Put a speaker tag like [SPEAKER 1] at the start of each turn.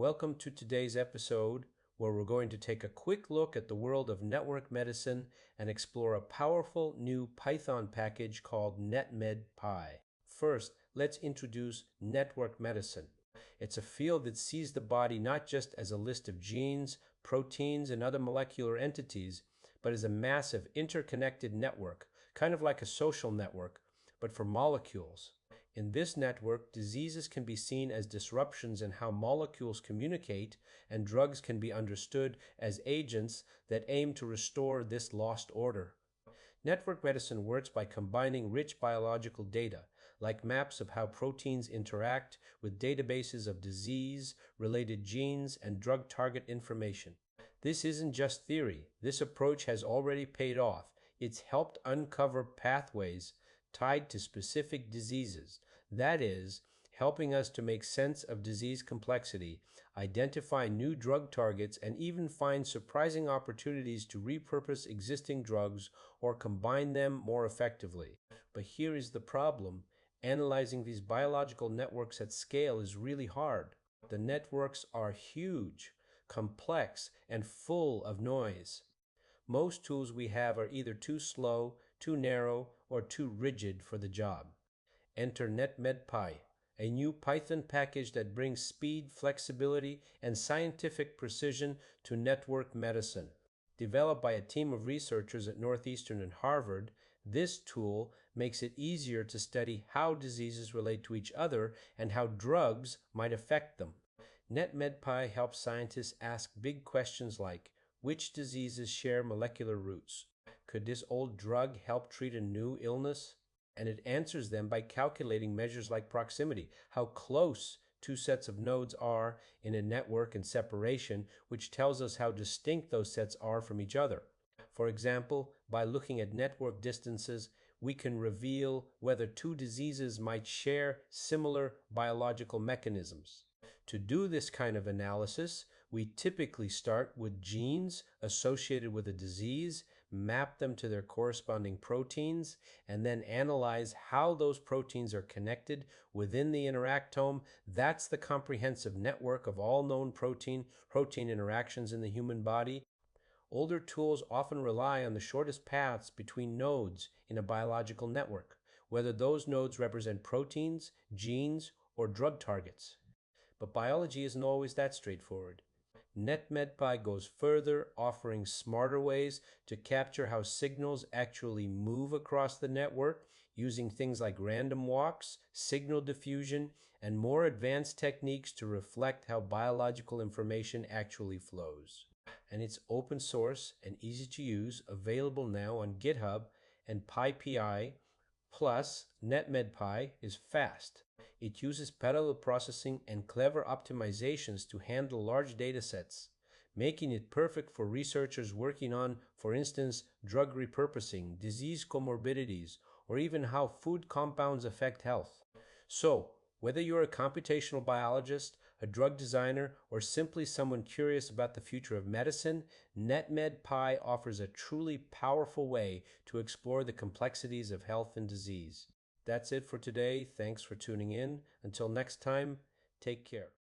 [SPEAKER 1] Welcome to today's episode where we're going to take a quick look at the world of network medicine and explore a powerful new Python package called NetMedPy. First, let's introduce network medicine. It's a field that sees the body not just as a list of genes, proteins, and other molecular entities, but as a massive interconnected network, kind of like a social network, but for molecules. In this network, diseases can be seen as disruptions in how molecules communicate, and drugs can be understood as agents that aim to restore this lost order. Network medicine works by combining rich biological data, like maps of how proteins interact, with databases of disease-related genes and drug target information. This isn't just theory. This approach has already paid off. It's helped uncover pathways tied to specific diseases. That is, helping us to make sense of disease complexity, identify new drug targets, and even find surprising opportunities to repurpose existing drugs or combine them more effectively. But here is the problem. Analyzing these biological networks at scale is really hard. The networks are huge, complex, and full of noise. Most tools we have are either too slow, too narrow, or too rigid for the job. Enter NetMedPy, a new Python package that brings speed, flexibility, and scientific precision to network medicine. Developed by a team of researchers at Northeastern and Harvard, this tool makes it easier to study how diseases relate to each other and how drugs might affect them. NetMedPy helps scientists ask big questions like, which diseases share molecular roots? Could this old drug help treat a new illness? And it answers them by calculating measures like proximity, how close two sets of nodes are in a network, and separation, which tells us how distinct those sets are from each other. For example, by looking at network distances, we can reveal whether two diseases might share similar biological mechanisms. To do this kind of analysis, we typically start with genes associated with a disease, map them to their corresponding proteins, and then analyze how those proteins are connected within the interactome. That's the comprehensive network of all known protein interactions in the human body. Older tools often rely on the shortest paths between nodes in a biological network, whether those nodes represent proteins, genes, or drug targets. But biology isn't always that straightforward. NetMedPy goes further, offering smarter ways to capture how signals actually move across the network, using things like random walks, signal diffusion, and more advanced techniques to reflect how biological information actually flows. And it's open source and easy to use, available now on GitHub and PyPI. Plus, NetMedPy is fast. It uses parallel processing and clever optimizations to handle large datasets, making it perfect for researchers working on, for instance, drug repurposing, disease comorbidities, or even how food compounds affect health. So, whether you're a computational biologist, a drug designer, or simply someone curious about the future of medicine, NetMedPy offers a truly powerful way to explore the complexities of health and disease. That's it for today. Thanks for tuning in. Until next time, take care.